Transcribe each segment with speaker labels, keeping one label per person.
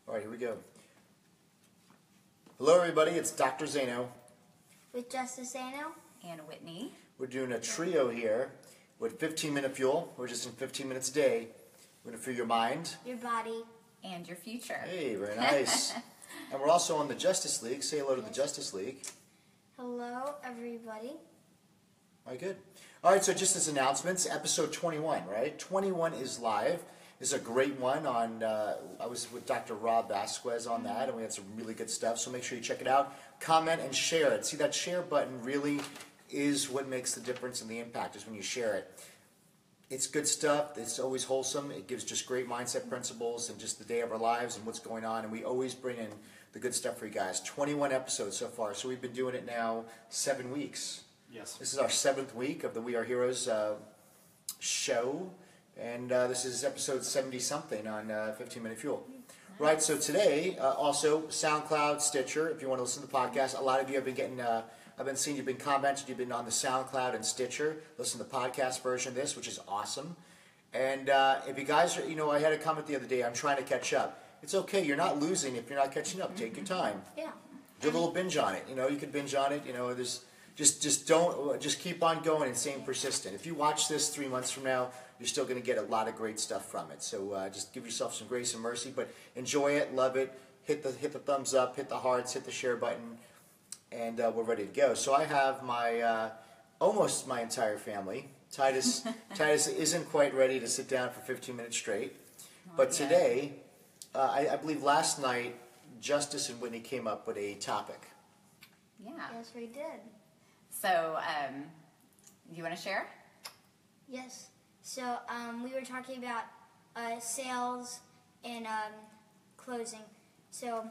Speaker 1: All right, here we go. Hello, everybody. It's Dr. Zaino.
Speaker 2: With Justice Zaino.
Speaker 3: And Whitney.
Speaker 1: We're doing a trio here with 15-minute fuel. We're just in 15 minutes a day. We're going to fuel your mind.
Speaker 2: Your body.
Speaker 3: And your future.
Speaker 1: Hey, very nice. And we're also on the Justice League. Say hello to the Justice League.
Speaker 2: Hello, everybody.
Speaker 1: All right, good. All right, so just as announcements, episode 21, right? 21 is live. This is a great one on, I was with Dr. Rob Vasquez on that, and we had some really good stuff, so make sure you check it out. Comment and share it. See, that share button really is what makes the difference and the impact, is when you share it. It's good stuff. It's always wholesome. It gives just great mindset principles and just the day of our lives and what's going on, and we always bring in the good stuff for you guys. 21 episodes so far, so we've been doing it now 7 weeks.
Speaker 4: Yes.
Speaker 1: This is our 7th week of the We Are Heroes show. And this is episode 70-something on 15-Minute Fuel. Right, so today, also, SoundCloud, Stitcher, if you want to listen to the podcast. A lot of you have been getting, I've been seeing you've been commenting, you've been on the SoundCloud and Stitcher. Listen to the podcast version of this, which is awesome. And if you guys are, I had a comment the other day, I'm trying to catch up. It's okay, you're not losing if you're not catching up. Take your time.
Speaker 2: Yeah.
Speaker 1: Do a little binge on it. You can binge on it. There's just keep on going and staying persistent. If you watch this 3 months from now, you're still going to get a lot of great stuff from it. So just give yourself some grace and mercy, but enjoy it, love it. Hit the thumbs up, hit the hearts, hit the share button, and we're ready to go. So I have my almost my entire family. Titus isn't quite ready to sit down for 15 minutes straight, but today, I believe last night, Justice and Whitney came up with a topic.
Speaker 3: Yeah.
Speaker 2: Yes, we did.
Speaker 3: So, you want to share?
Speaker 2: Yes. So, we were talking about sales and closing. So,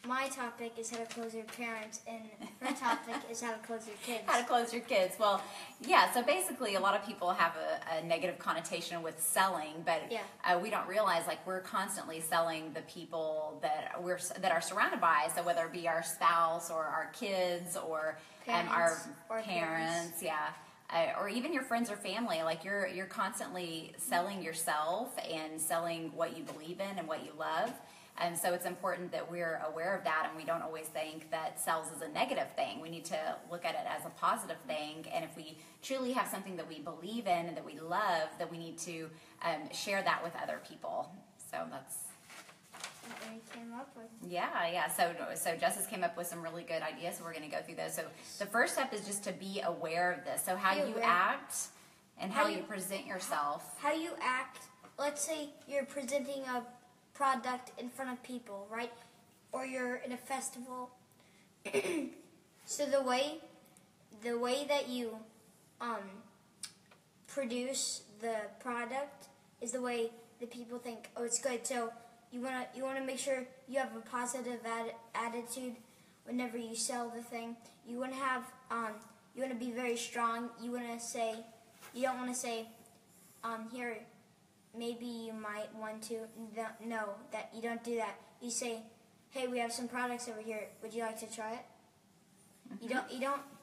Speaker 2: my topic is how to close your parents, and her topic is how to close your kids.
Speaker 3: How to close your kids. Well, yeah, so basically a lot of people have a negative connotation with selling, but we don't realize, we're constantly selling the people that are surrounded by, so whether it be our spouse or our kids or our parents, or even your friends or family. You're constantly selling yourself and selling what you believe in and what you love. And so it's important that we're aware of that, and we don't always think that sales is a negative thing. We need to look at it as a positive thing, and if we truly have something that we believe in and that we love, that we need to share that with other people. So that's
Speaker 2: what we came up with.
Speaker 3: Yeah. So Justice came up with some really good ideas, so we're going to go through those. So the first step is just to be aware of this. So how you act and how you present yourself.
Speaker 2: How you act. Let's say you're presenting a product in front of people, right? Or you're in a festival. So the way that you produce the product is the way the people think, oh, it's good. So you wanna make sure you have a positive attitude whenever you sell the thing. You wanna have you wanna be very strong. You don't wanna say here, maybe you might want to. No, that you don't do that. You say, "Hey, we have some products over here. Would you like to try it?" Mm-hmm.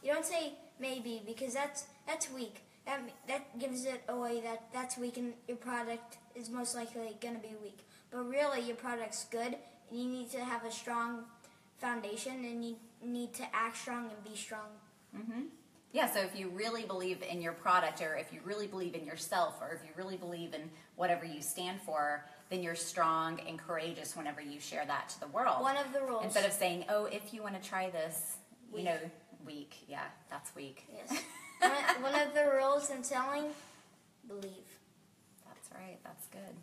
Speaker 2: You don't say maybe, because that's weak. That gives it away that's weak, and your product is most likely going to be weak. But really, your product's good, and you need to have a strong foundation, and you need to act strong and be strong.
Speaker 3: Mm-hmm. Yeah, so if you really believe in your product, or if you really believe in yourself, or if you really believe in whatever you stand for, then you're strong and courageous whenever you share that to the world.
Speaker 2: One of the rules.
Speaker 3: Instead of saying, oh, if you want to try this, weak. Yeah, that's weak.
Speaker 2: Yes. One of the rules in selling, believe.
Speaker 3: That's right. That's good.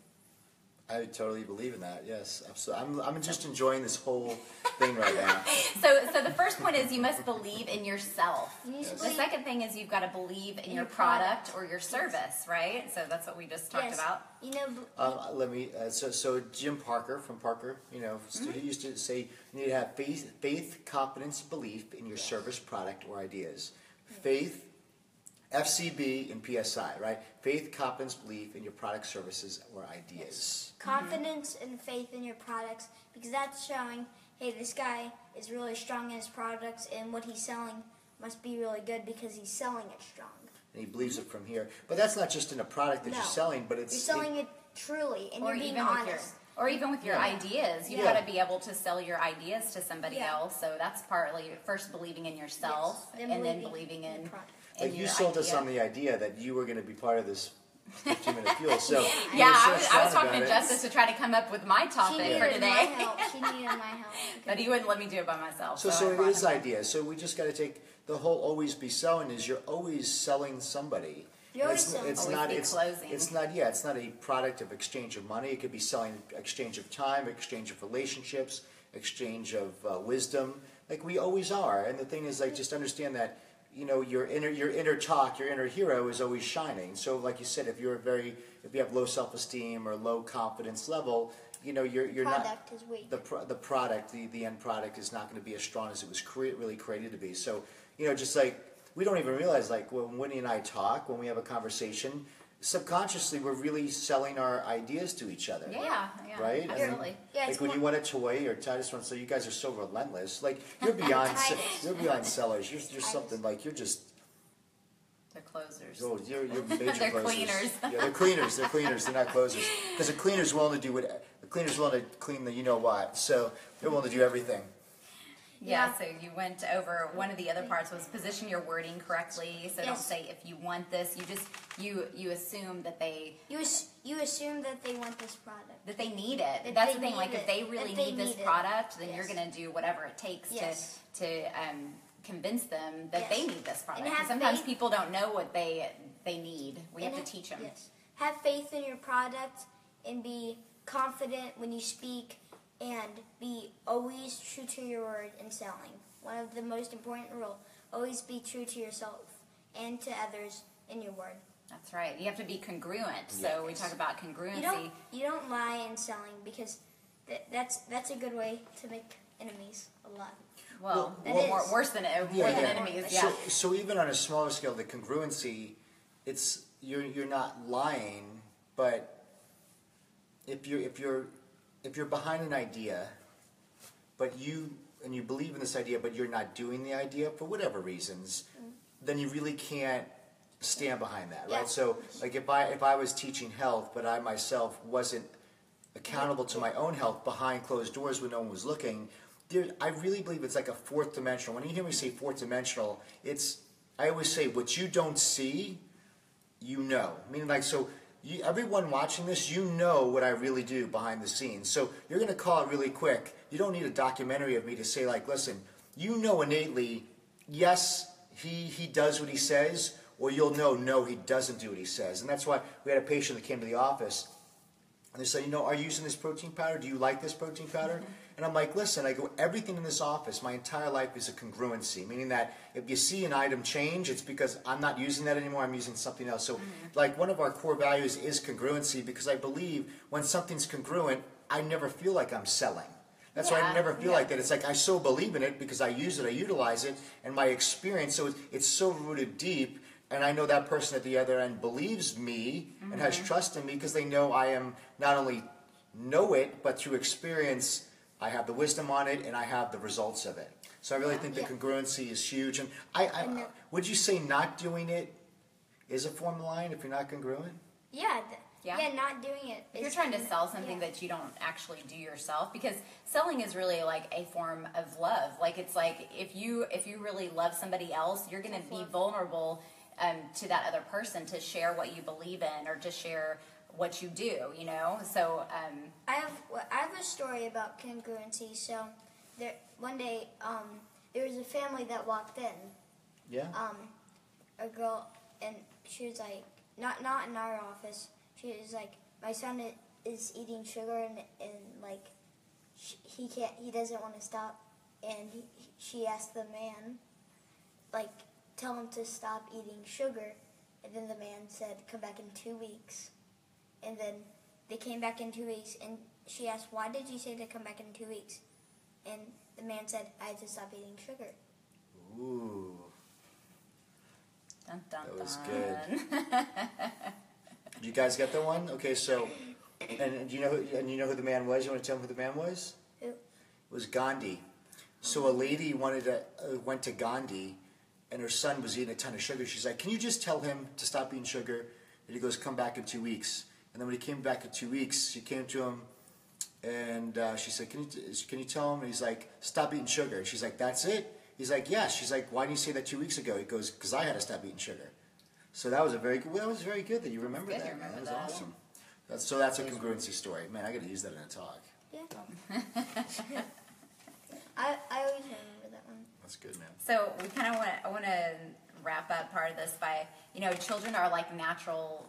Speaker 1: I totally believe in that. Yes, absolutely. I'm just enjoying this whole thing right now.
Speaker 3: So the first point is you must believe in yourself.
Speaker 2: Yes.
Speaker 3: The second thing is you've got to believe in your product or your service, right? So that's what we just talked about.
Speaker 1: Let me. So Jim Parker from Parker, he used to say you need to have faith, confidence, belief in your service, product, or ideas. Faith. FCB and PSI, right? Faith, confidence, belief in your products, services, or ideas.
Speaker 2: Confidence and faith in your products, because that's showing, hey, this guy is really strong in his products, and what he's selling must be really good because he's selling it strong.
Speaker 1: And he believes it from here. But that's not just in a product that you're selling, but it's...
Speaker 2: You're selling it truly, and
Speaker 3: or
Speaker 2: you're being
Speaker 3: even
Speaker 2: honest.
Speaker 3: Or even with your ideas, you've got to be able to sell your ideas to somebody else. So that's partly first believing in yourself, and then believing in the product.
Speaker 1: Like you sold us on the idea that you were going to be part of this 15-minute fuel. So
Speaker 3: yeah, I was talking to Justice to try to come up with my topic for today.
Speaker 2: She needed my help.
Speaker 3: But he wouldn't let me do it by myself.
Speaker 1: So it is ideas. So we just got to take the whole always be selling is you're always selling somebody. It's not a product of exchange of money. It could be selling exchange of time, exchange of relationships, exchange of wisdom. Like we always are. And the thing is, like, just understand that, you know, your inner talk, your inner hero is always shining. So like you said, if you have low self-esteem or low confidence level, you know, you're
Speaker 2: product is weak.
Speaker 1: The product, the end product is not going to be as strong as it was really created to be. So, you know, just like we don't even realize, like when Winnie and I talk, when we have a conversation, subconsciously we're really selling our ideas to each other.
Speaker 3: Yeah,
Speaker 1: right?
Speaker 3: Absolutely.
Speaker 1: Like when you want a toy, or I just want to say, you guys are so relentless. Like you're beyond sellers. You're something like you're just.
Speaker 3: They're closers.
Speaker 1: Oh, you're major
Speaker 3: they're
Speaker 1: closers.
Speaker 3: Cleaners.
Speaker 1: Yeah, they're cleaners. They're cleaners. They're not closers. Because a cleaner's willing to do what a cleaner's willing to clean the you know what. So they're willing to do everything.
Speaker 3: Yeah, so you went over one of the other parts was position your wording correctly. So don't say if you want this. You just you assume that they
Speaker 2: you assume that they want this product,
Speaker 3: that they need it. That's the thing. Like if they really need this product, then you're going to do whatever it takes to convince them that they need this product. And sometimes people don't know what they need. We have to teach them.
Speaker 2: Yes. Have faith in your product and be confident when you speak. And be always true to your word in selling. One of the most important rules, always be true to yourself and to others in your word.
Speaker 3: That's right. You have to be congruent. So we talk about congruency.
Speaker 2: You don't lie in selling because that's a good way to make enemies a lot.
Speaker 3: Well, worse than enemies. Yeah.
Speaker 1: So even on a smaller scale, the congruency, it's you're not lying, but if you're behind an idea, but you believe in this idea, but you're not doing the idea for whatever reasons, then you really can't stand behind that, right? So, like if I was teaching health, but I myself wasn't accountable to my own health behind closed doors when no one was looking, I really believe it's like a fourth dimensional. When you hear me say fourth dimensional, I always say what you don't see, you know. Meaning like so. Everyone watching this, you know what I really do behind the scenes. So you're going to call it really quick. You don't need a documentary of me to say, like, listen, you know innately, yes, he does what he says, or you'll know, no, he doesn't do what he says. And that's why we had a patient that came to the office, and they said, you know, are you using this protein powder? Do you like this protein powder? And I'm like, listen, I go, everything in this office, my entire life is a congruency, meaning that if you see an item change, it's because I'm not using that anymore, I'm using something else. So, like, one of our core values is congruency, because I believe when something's congruent, I never feel like I'm selling. That's why I never feel like that. It's like I so believe in it because I use it, I utilize it, and my experience, so it's so rooted deep, and I know that person at the other end believes me and has trust in me because they know I am not only know it, but through experience, I have the wisdom on it, and I have the results of it. So I really think the congruency is huge. And would you say not doing it is a form of lying if you're not congruent?
Speaker 2: Yeah, not doing it.
Speaker 3: If you're trying to sell something that you don't actually do yourself, because selling is really like a form of love. Like it's like if you really love somebody else, you're going to be vulnerable to that other person to share what you believe in or to share what you do, you know. So
Speaker 2: I have a story about congruency. So one day there was a family that walked in. Yeah. A girl, and she was like, not in our office. She was like, my son is eating sugar and like he doesn't want to stop, and she asked the man, like, tell him to stop eating sugar, and then the man said, come back in 2 weeks. And then they came back in 2 weeks, and she asked, why did you say to come back in 2 weeks? And the man said, I had to stop eating sugar.
Speaker 1: Ooh.
Speaker 3: Dun, dun,
Speaker 1: that was good. Did you guys get the one? Okay, so, and you know who the man was? You want to tell them who the man was?
Speaker 2: Who?
Speaker 1: It was Gandhi. So a lady went to Gandhi, and her son was eating a ton of sugar. She's like, can you just tell him to stop eating sugar? And he goes, come back in 2 weeks. And then when he came back in 2 weeks, she came to him, And she said, can you tell him? And he's like, stop eating sugar. She's like, that's it? He's like, yes. She's like, why didn't you say that 2 weeks ago? He goes, because I had to stop eating sugar. So that was very good that you remember that.
Speaker 3: Remember
Speaker 1: That was
Speaker 3: that.
Speaker 1: awesome. That's a congruency story. Man, I got to use that in a talk.
Speaker 2: Yeah. I always remember that one.
Speaker 1: That's good, man.
Speaker 3: So we kind of want to wrap up part of this by, children are like natural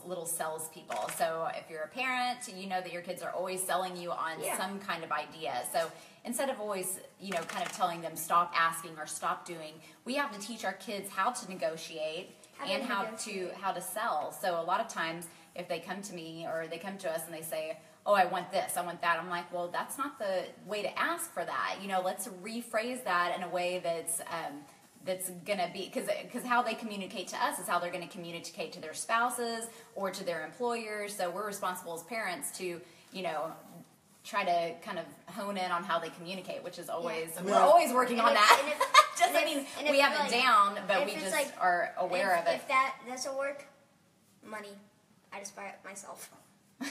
Speaker 3: little cells people. So if you're a parent, you know that your kids are always selling you on some kind of idea. So instead of always, kind of telling them stop asking or stop doing, we have to teach our kids how to negotiate and how to sell. So a lot of times if they come to me or they come to us and they say, oh, I want this, I want that, I'm like, well, that's not the way to ask for that. Let's rephrase that in a way that's going to be, because how they communicate to us is how they're going to communicate to their spouses or to their employers. So we're responsible as parents to, try to kind of hone in on how they communicate, which is always, we're always working on that. We have it down, but we just are aware of it.
Speaker 2: If that's a work, money, I just buy it myself.
Speaker 3: Well,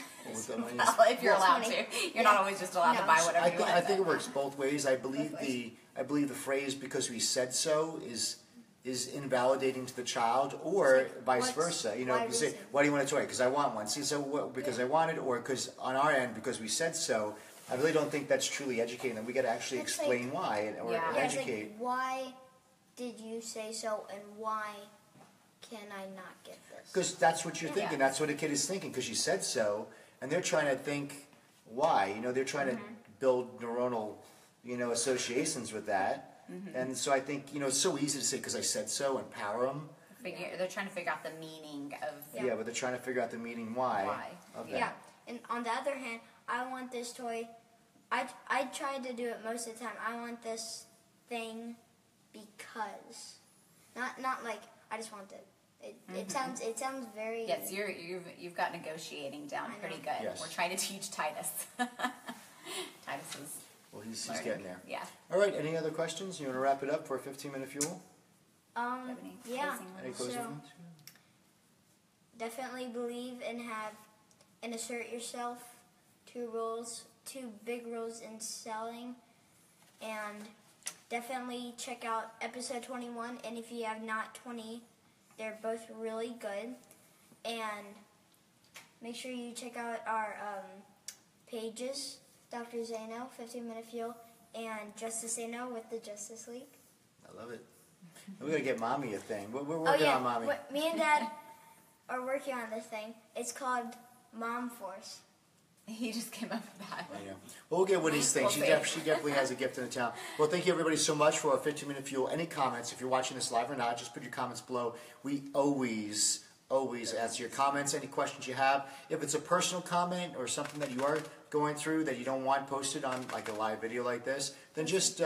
Speaker 3: if you're allowed to, you're not always just allowed to buy whatever you want.
Speaker 1: I think it works both ways. I believe the phrase "because we said so" is invalidating to the child, or vice versa. You say, "Why do you want a toy?" Because I want one. See, so because I want it, or because on our end, because we said so. I really don't think that's truly educating them. We got to actually explain why or educate.
Speaker 2: Like, why did you say so, and why can I not get this?
Speaker 1: Because that's what you're thinking. That's what a kid is thinking. Because you said so, and they're trying to think why. They're trying to build neuronal, associations with that. And so I think it's so easy to say because I said so, empower them.
Speaker 3: They're trying to figure out the meaning of.
Speaker 1: Yeah, but they're trying to figure out the meaning why. Of that.
Speaker 2: Yeah, and on the other hand, I want this toy. I tried to do it most of the time. I want this thing because, not like I just want it. It sounds very.
Speaker 3: Yes, you've got negotiating down pretty good.
Speaker 1: Yes.
Speaker 3: We're trying to teach Titus. Titus is.
Speaker 1: Well, he's getting there.
Speaker 3: Yeah.
Speaker 1: All right. Any other questions? You want to wrap it up for a 15-minute fuel?
Speaker 2: Yeah.
Speaker 1: Any closing
Speaker 2: So,
Speaker 1: ones?
Speaker 2: definitely believe and assert yourself. 2 big rules in selling, and definitely check out episode 21. And if you have not 20, they're both really good. And make sure you check out our pages, Dr. Zaino, 15-Minute Fuel, and Justice Zaino with the Justice League.
Speaker 1: I love it. We're going to get Mommy a thing. We're working on Mommy.
Speaker 2: Me and Dad are working on this thing. It's called Mom Force.
Speaker 3: He just came up with that.
Speaker 1: Yeah. Well, we'll get Winnie's thing. She definitely has a gift in the town. Well, thank you everybody so much for our 15-Minute Fuel. Any comments, if you're watching this live or not, just put your comments below. We always answer your comments, any questions you have. If it's a personal comment or something that you are going through that you don't want posted on like a live video like this, then just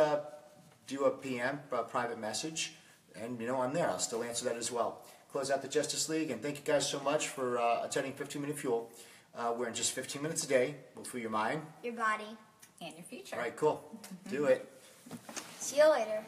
Speaker 1: do a PM, a private message, and I'm there. I'll still answer that as well. Close out the Justice League, and thank you guys so much for attending 15-Minute Fuel. We're in just 15 minutes a day. We'll fuel your mind,
Speaker 2: your body,
Speaker 3: and your future.
Speaker 1: All right, cool. Do it.
Speaker 2: See you later.